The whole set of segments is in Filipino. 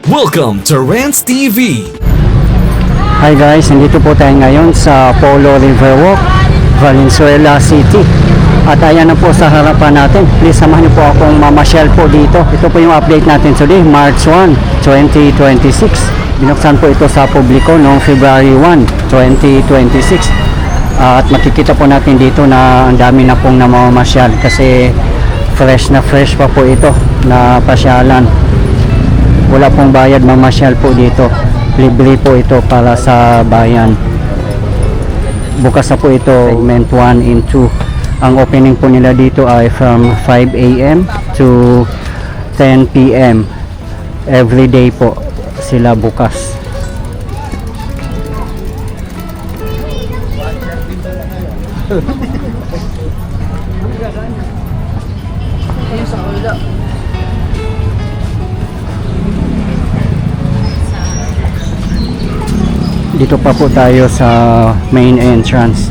Welcome to Rants TV. Hi guys, nandito po tayo ngayon sa Polo Riverwalk, Valenzuela City. At ayan na po sa harapan natin. Please samahan niyo po akong mamasyal po dito. Ito po yung update natin today, March 1, 2026. Binuksan po ito sa publiko noong February 1, 2026. At makikita po natin dito na ang dami na pong namamasyal kasi fresh na fresh pa po ito na pasyalan. Wala pong bayad mamasyal po dito. Libre po ito para sa bayan. Bukas na po ito, segment 1 and 2. Ang opening po nila dito ay from 5 a.m. to 10 p.m. Every day po sila bukas. Dito pa po tayo sa main entrance.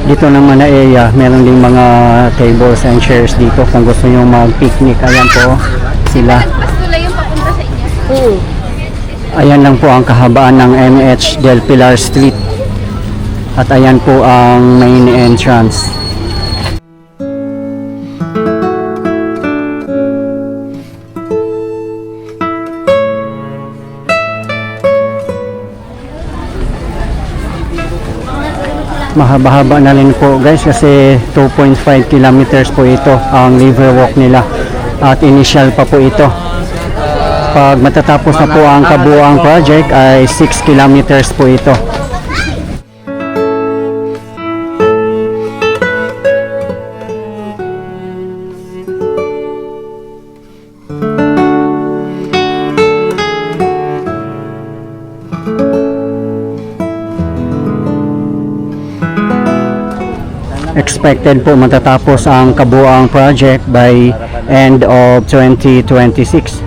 Dito naman na area, meron ding mga tables and chairs dito kung gusto nyo mag-picnic. Ayan po sila. Ayan lang po ang kahabaan ng MH Del Pilar Street. At ayan po ang main entrance. Mahaba-haba na rin po guys kasi 2.5 kilometers po ito ang Riverwalk nila at initial pa po ito. Pag matatapos na po ang kabuuang project ay 6 kilometers po ito. Expected po matatapos ang kabuuang project by end of 2026.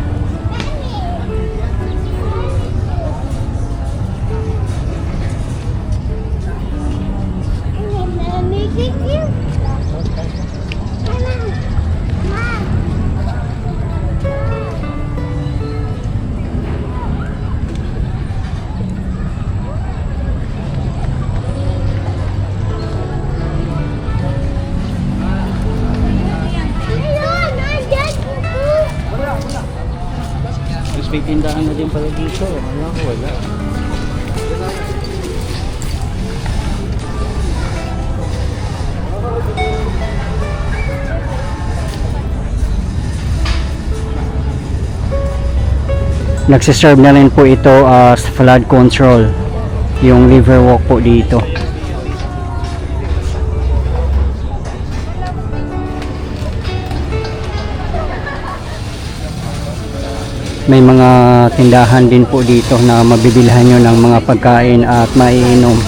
May tindahan na din pala dito. Wala. Nagsiserve na rin po ito as flood control yung Riverwalk po dito. May mga tindahan din po dito na mabibilhan nyo ng mga pagkain at maiinom.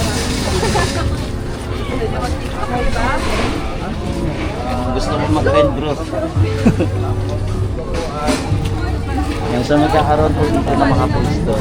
Gusto mo mag-endro. Yung sa magkakaroon po dito na mga pusto.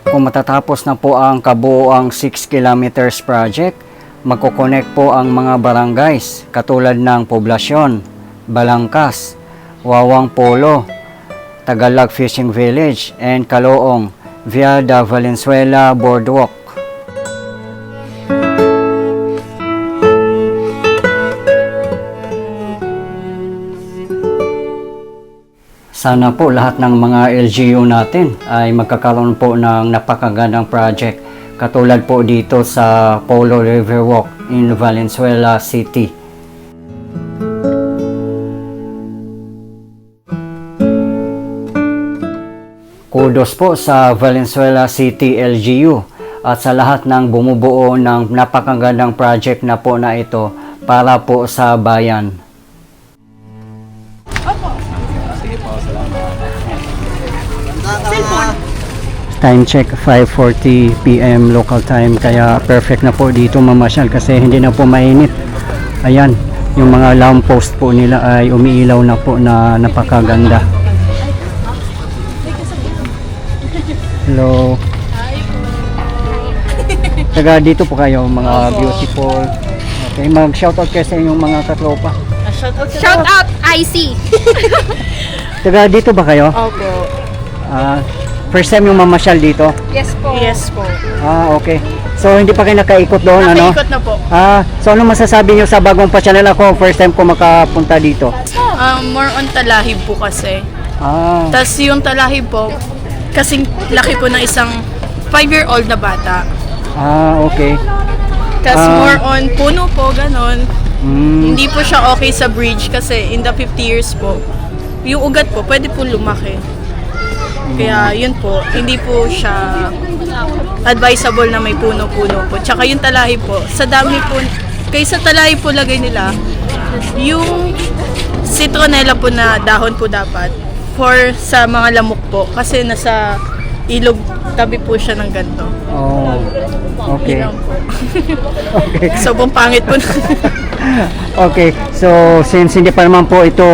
Kung matatapos na po ang kabuoang 6 kilometers project, magkoconnect po ang mga barangays katulad ng Poblasyon, Balangkas, Wawang Polo, Tagalog Fishing Village, and Caloong via the Valenzuela Boardwalk. Sana po lahat ng mga LGU natin ay magkakaroon po ng napakagandang project katulad po dito sa Polo River Walk in Valenzuela City. Kudos po sa Valenzuela City LGU at sa lahat ng bumubuo ng napakagandang project na po na ito para po sa bayan. Time check 5:40 PM local time, kaya perfect na po dito mamasyal kasi hindi na po mainit. Ayan, yung mga lamppost po nila ay umiilaw na po na napakaganda. Hello. Taga dito po kayo mga beautiful. Okay, mag-shoutout kayo sa inyong mga katropa. Shout out IC. Taga dito ba kayo? Opo. First time yung mamasyal dito? Yes po. Yes po. Okay. So hindi pa kayo nakaikot doon, ano? Nakaikot na po. So ano masasabi niyo sa bagong pa-channel ako? First time ko makapunta dito. More on talahib po kasi. Ah, Tapos yung talahib po, kasing laki po ng isang 5-year-old na bata. okay. Tapos more on puno po, ganon. Mm, Hindi po siya okay sa bridge kasi in the 50 years po, yung ugat po pwede po lumaki. Kaya yun po, hindi po siya advisable na may puno-puno po. Tsaka yung talahib po, sa dami po, kaysa talahib po lagay nila, yung citronella po na dahon po dapat for sa mga lamok po. Kasi nasa ilog tabi po siya ng ganito. oh, okay. Yun lang po. Okay. Sobrang pangit po. Okay, so since hindi pa naman po ito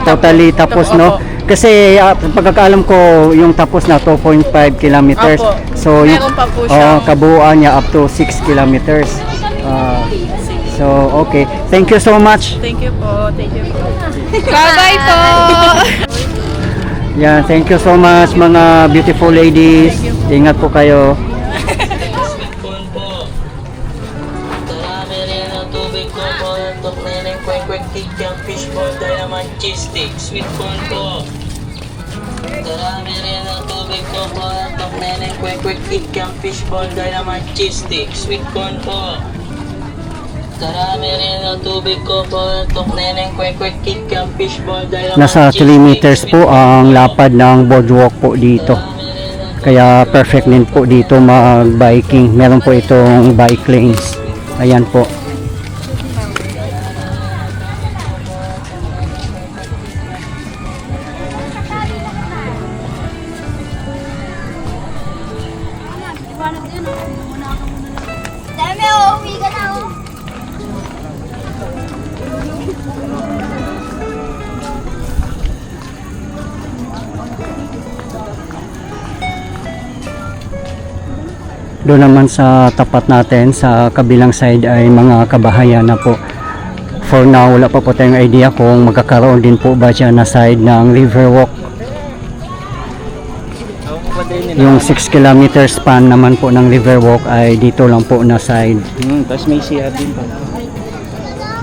totally tapos, no? Kasi pagkakaalam ko yung tapos na 2.5 kilometers. Opo. So Meron pa po siya. kabuuan niya up to 6 kilometers. So okay, thank you so much. Thank you po. Thank you po. Bye-bye po. Yeah, thank you so much mga beautiful ladies. Ingat po kayo. Fishball, dynamite cheese stick, sweet corn po. Darami rin ang tubig ko po. Tok neneng kwek ikan fishball, dynamite cheese stick, sweet corn po. Darami rin ang tubig ko po. Tok neneng kwek ikan fishball, dynamite Nasa 3 meters po ang lapad ng boardwalk po dito. Kaya perfect din po dito mag-biking. Meron po itong bike lanes. Ayan po. Dami, uwi ka na, oh. Doon naman sa tapat natin, sa kabilang side ay mga kabahayan na po. For now, wala pa po tayong idea kung magkakaroon din po ba dyan na side ng Riverwalk. Yung 6 kilometer span naman po ng Riverwalk ay dito lang po na side. Tapos may CR din pa.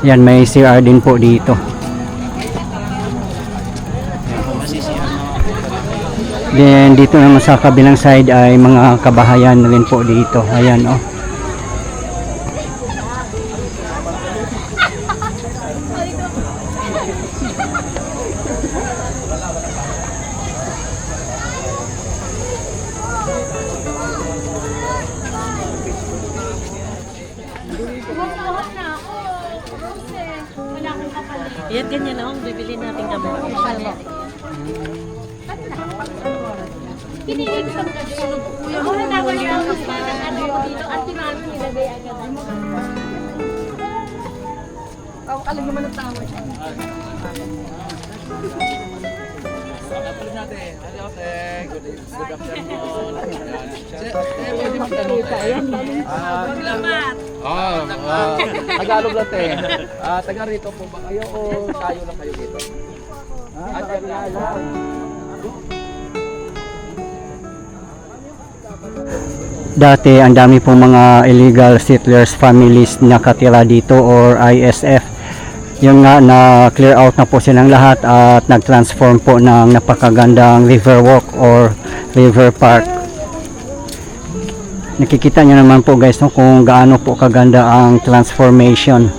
Yan, may CR din po dito. Then dito naman sa kabilang side ay mga kabahayan rin po dito. Ayan, oh. Yan, ganyan na ang bibili natin camera. Kinilig sa mga sunog ko kuya. Wala na wala yung ano dito. At tinalo nilagay agad. Alam naman ang tama siya. ate. Hello, ate. Good afternoon. Pwede magtanong tayo. Tagalog lang, te. Taga rito po ba kayo o tayo lang kayo dito? Dati ang dami pong mga illegal settlers families nakatira dito or ISF. Yung nga na clear out na po silang lahat at nag-transform po ng napakagandang river walk or river park. Nakikita nyo naman po guys no, kung gaano po kaganda ang transformation.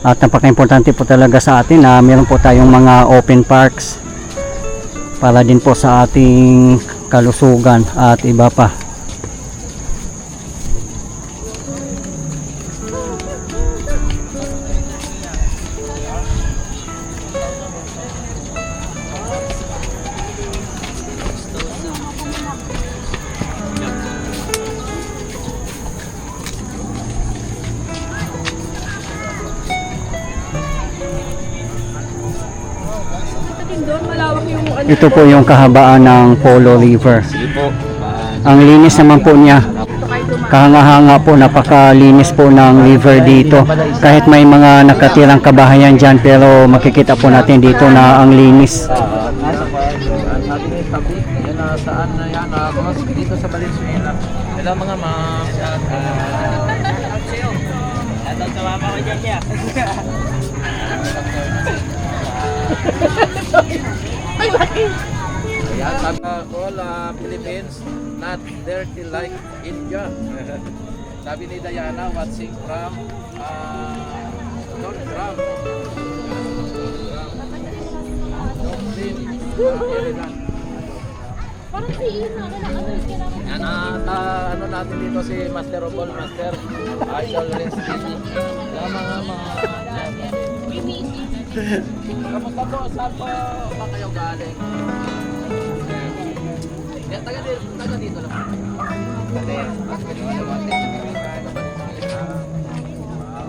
At napaka-importante po talaga sa atin na meron po tayong mga open parks para din po sa ating kalusugan at iba pa. Ito po yung kahabaan ng Polo River. Ang linis naman po niya. Kahanga-hanga po, napakalinis po ng river dito. Kahit may mga nakatirang kabahayan dyan, pero makikita po natin dito na ang linis. Saan na yan? Dito sa Valenzuela. Hello mga ma'am. At sa mama ko dyan niya. Ayan, sabi all Philippines, not dirty like India. Sabi ni Diana, watching from North from Maryland. Parang si Ina, Yan, ano natin dito si Master of all Master, Idol Rens TV. Kamusta po? Saan po ba kayo galing? Taga dito lang.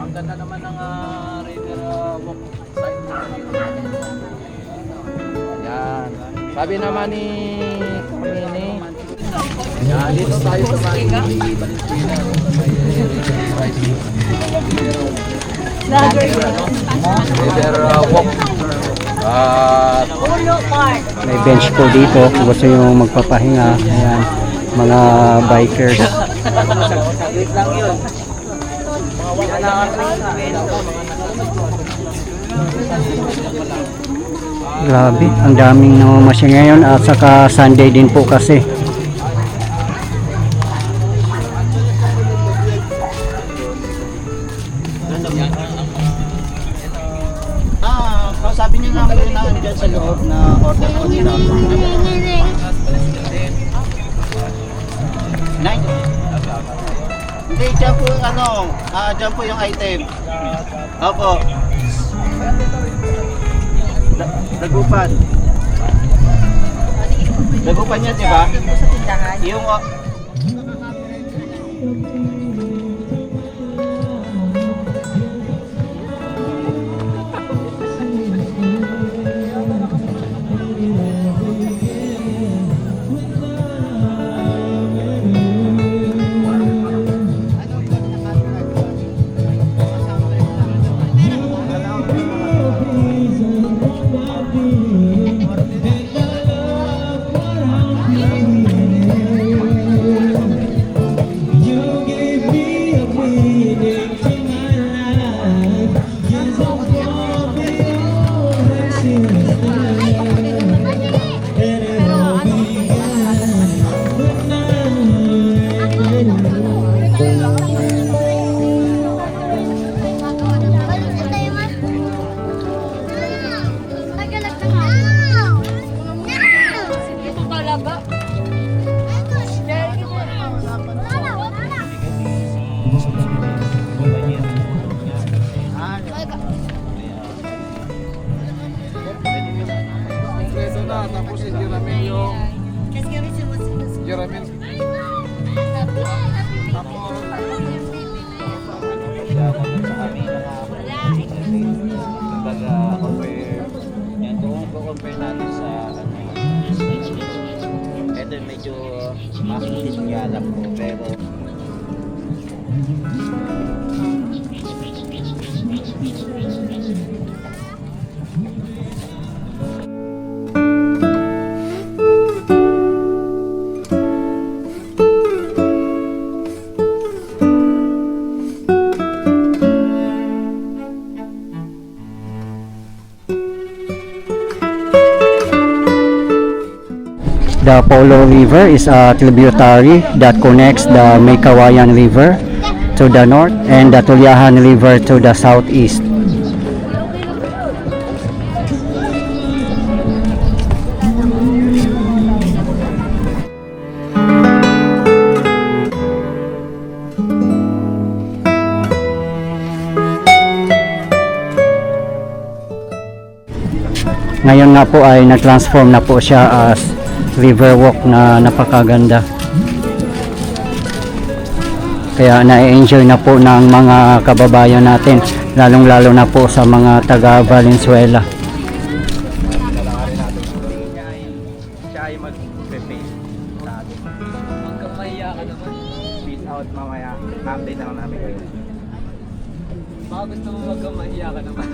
Ang ganda naman ng river walk side dito. Yan. Sabi naman ni Kamini, yan, dito tayo sa may Valenzuela. River walk. May bench po dito kung gusto nyo magpapahinga. Ayan, mga bikers. Wait lang yun. Grabe, ang daming namamasya ngayon at saka Sunday din po kasi. Sabi niyo nga kayo na andyan sa loob na order ko nila. Hindi, dyan po yung dyan po yung item. Opo. Dagupan. Dagupan yan, di ba? Yung pero the Polo River is a tributary that connects the Maykawayan River to the north and the Tulyahan River to the southeast. Ngayon nga po ay na-transform na po siya as river walk na napakaganda. Kaya na-enjoy na po ng mga kababayan natin, lalong-lalo na po sa mga taga Valenzuela. Siya ay mag-face sa atin. Huwag kang mahiya ka naman. Peace out mamaya. Update na lang namin kayo. Baka gusto mo huwag kang mahiya ka naman.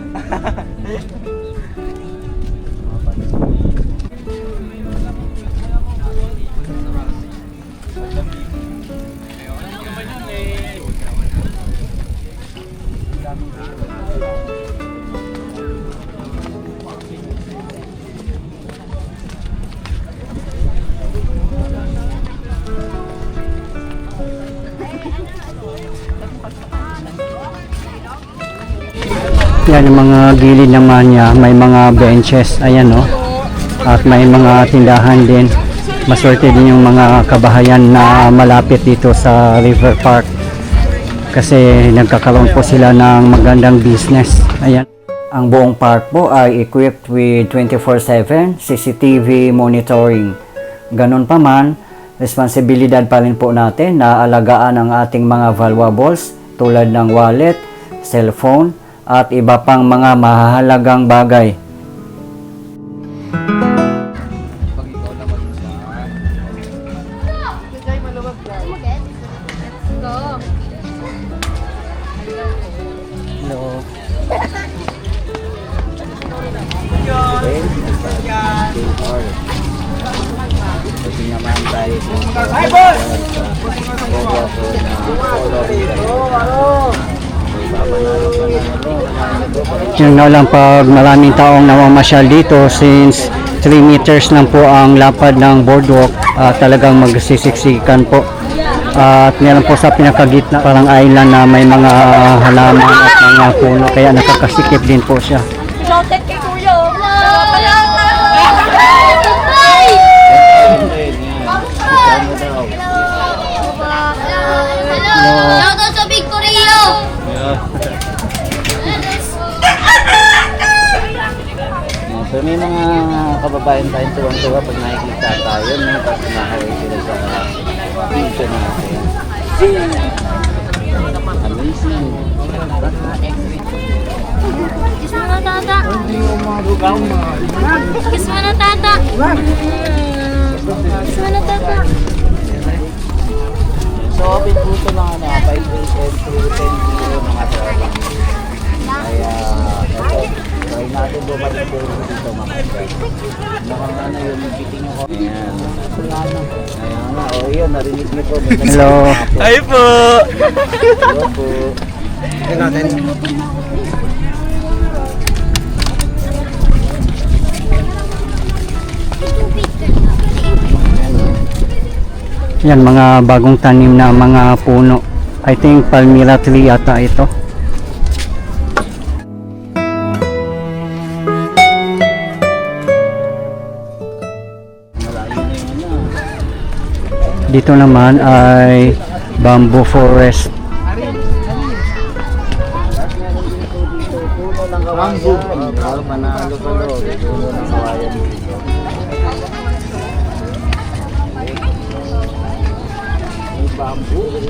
Yan yung mga gilid naman niya, may mga benches, ayan no. At may mga tindahan din. Maswerte din yung mga kabahayan na malapit dito sa River Park. Kasi nagkakaroon po sila ng magandang business. Ayan. Ang buong park po ay equipped with 24/7 CCTV monitoring. Ganon pa man, responsibilidad pa rin po natin na alagaan ang ating mga valuables tulad ng wallet, cellphone, at iba pang mga mahalagang bagay. Pag ikaw naman siya. Kaya maluwag ka. Go. Hello. Kasi naman tayo. Yun na lang pag maraming taong namamasyal dito since 3 meters lang po ang lapad ng boardwalk, talagang magsisiksikan po. At meron po sa pinakagitna parang island na may mga halaman at mga puno kaya nakakasikip din po siya. Shoutout kay Kuya. Shoutout sa Big Korea. So may mga kababayan tayong tuwang-tuwa pag nakikita tayo, no? Tapos nakaway sila sa video natin. Amazing. Kiss mo na tata. Kiss mo na tata. Kiss mo na tata. So open po ito mga 5 AM to 10 PM mga tropa. Kaya ito, try natin bumalik po dito mga tropa. Mukhang ano yung meeting nyo ko. Ayan. Ayan nga, o yun, narinig niyo po. Hello. Hi po! Hello po. Tignan natin. Yan mga bagong tanim na mga puno. I think Palmyra tree yata ito. Dito naman ay bamboo forest. Bamboo. Panalo pa loob. Puno ng kawayan dito. May bamboo.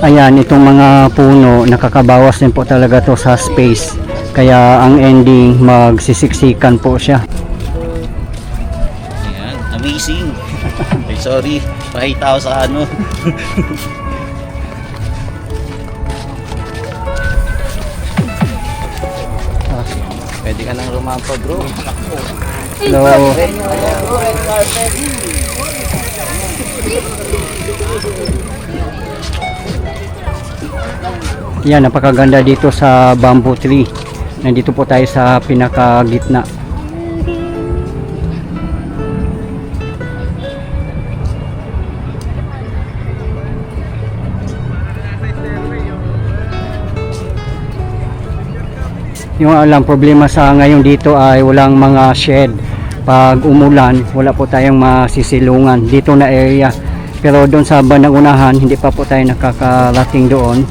Ayan, itong mga puno, nakakabawas din po talaga to sa space. Kaya ang ending, magsisiksikan po siya. Ayan, amazing. Ay, sorry, pakita ko sa ano. Pwede ka nang rumampa, bro. Hello. Yan, napakaganda dito sa bamboo tree. Nandito po tayo sa pinakagitna. Yung alam problema sa ngayon dito ay walang mga shed. Pag umulan, wala po tayong masisilungan dito na area. Pero doon sa bandang unahan, hindi pa po tayo nakakarating doon.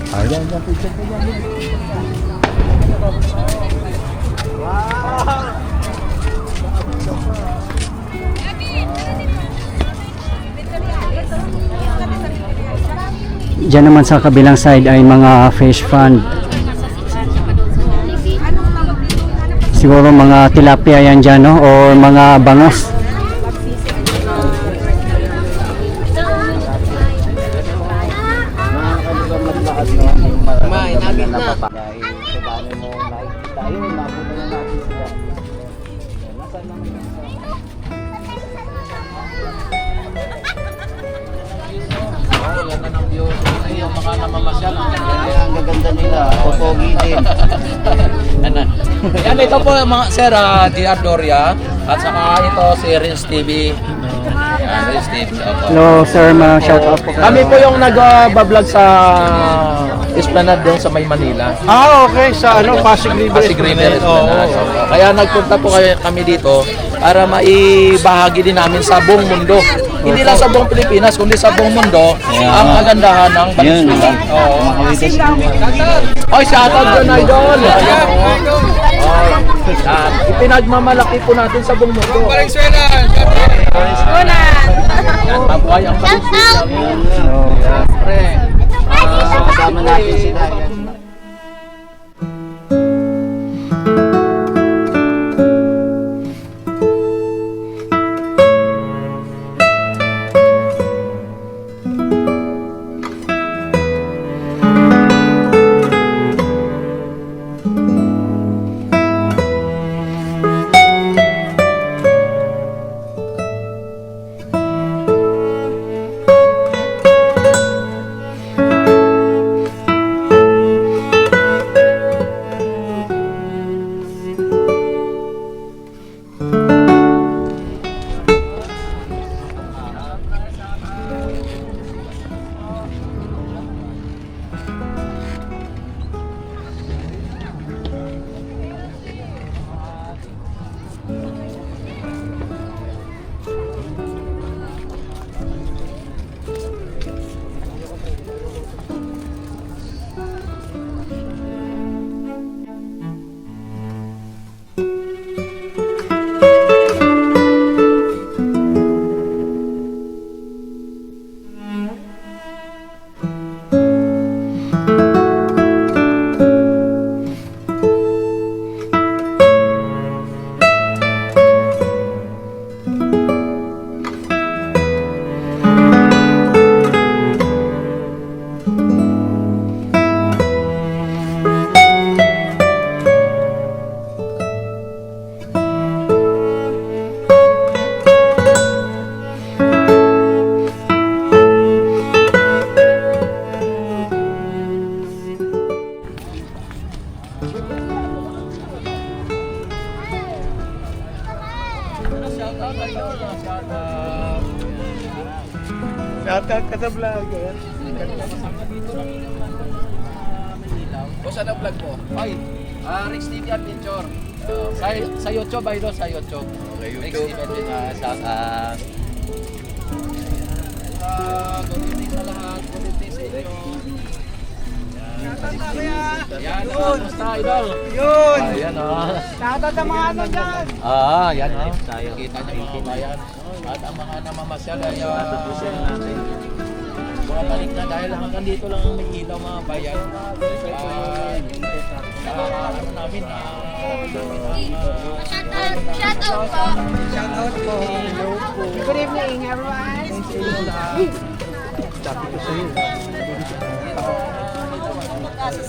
Diyan naman sa kabilang side ay mga fish pond. Siguro mga tilapia yan dyan, no? O mga bangos. May nagit na. Dahil sa dami mo nakikita yun, napunta na natin sila. Nasaan naman yung yan na ng view. Yung mga namamasyal. Ang gaganda nila. Popogi din. Yan, ito po mga sir, DR Doria at saka ito si Rins TV. Yan, Rins TV. Opo. Hello sir, ma-shout out po. Kami po yung nag-vlog sa Esplanade doon sa May Manila. Okay, sa Pasig River. Pasig River Esplanade. Opo. Kaya nagpunta po kami dito para maibahagi din namin sa buong mundo. Hindi lang sa buong Pilipinas, kundi sa buong mundo ang kagandahan ng Valenzuela. Oo. Oy, shoutout dyan, idol! Ipinagmamalaki po natin sa buong mundo. Valenzuela! Yan, mabuhay ang Valenzuela. Siyempre. Kasama natin sila. Yan. Shoutout ka sa vlogger. O saan ang vlog mo? Ay, Rex TV Adventure. Sa YouTube, idol, sa YouTube. Okay, Rex YouTube. TV Adventure. Good evening sa lahat. Good evening sa inyo. Yan, basta idol. Yun! Ayan o. Shoutout sa mga ano dyan! Yan o. Kita niyo mga bayan. At ang mga namamasyal ay bumabalik na dahil hanggang dito lang ang may ilaw mga bayan. Ano namin Shout out po. Good evening, everyone.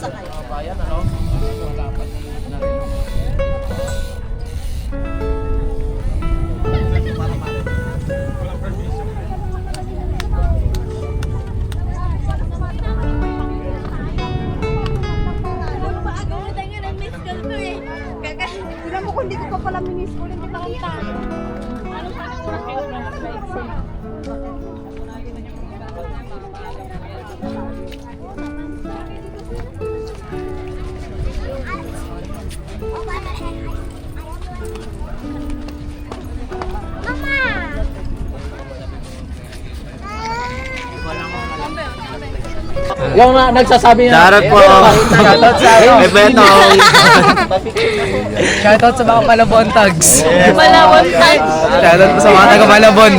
mga bayan, ano? Dapat na rin. Tignan mo kung hindi ko pa pala minis ko, hindi pa kanta. Anong panang kayo na Yung nagsasabi na Shoutout po. Shoutout sa May Betong. Shoutout sa mga Malabon tags. Malawon tayo. Shoutout po sa mga taga Malabon.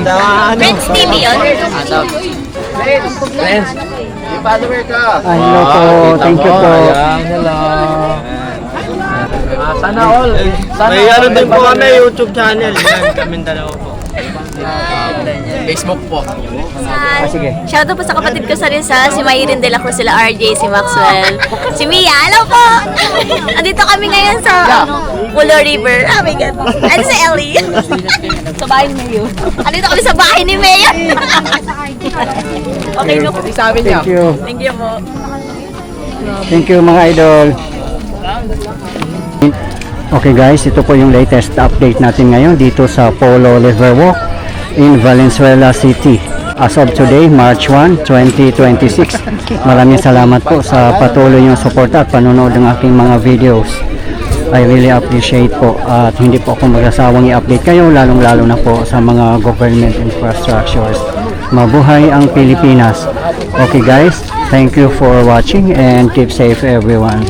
Friends TV yun. friends. I-follower ka. Hello po, thank you po. Ayan, hello. Sana all. Sana May ano all din po may kami YouTube channel. Kami dalawa po. Facebook po. Sige. Shoutout po sa kapatid ko sa Rizal, si Mayrin de la Cruz, sila RJ, si Maxwell, si Mia. Hello po! Andito kami ngayon sa Pulo River. Oh my God. Ano si Ellie? Sa bahay ni Mayo. Andito kami sa bahay ni Mayo. Okay, no. Sabi niya. Thank you. Thank you po. Thank you mga idol. Okay guys, ito po yung latest update natin ngayon dito sa Polo Riverwalk in Valenzuela City. As of today, March 1, 2026. Maraming salamat po sa patuloy yung support at panonood ng aking mga videos. I really appreciate po at hindi po ako magsasawang i-update kayo lalong-lalo na po sa mga government infrastructures. Mabuhay ang Pilipinas. Okay guys, thank you for watching and keep safe everyone.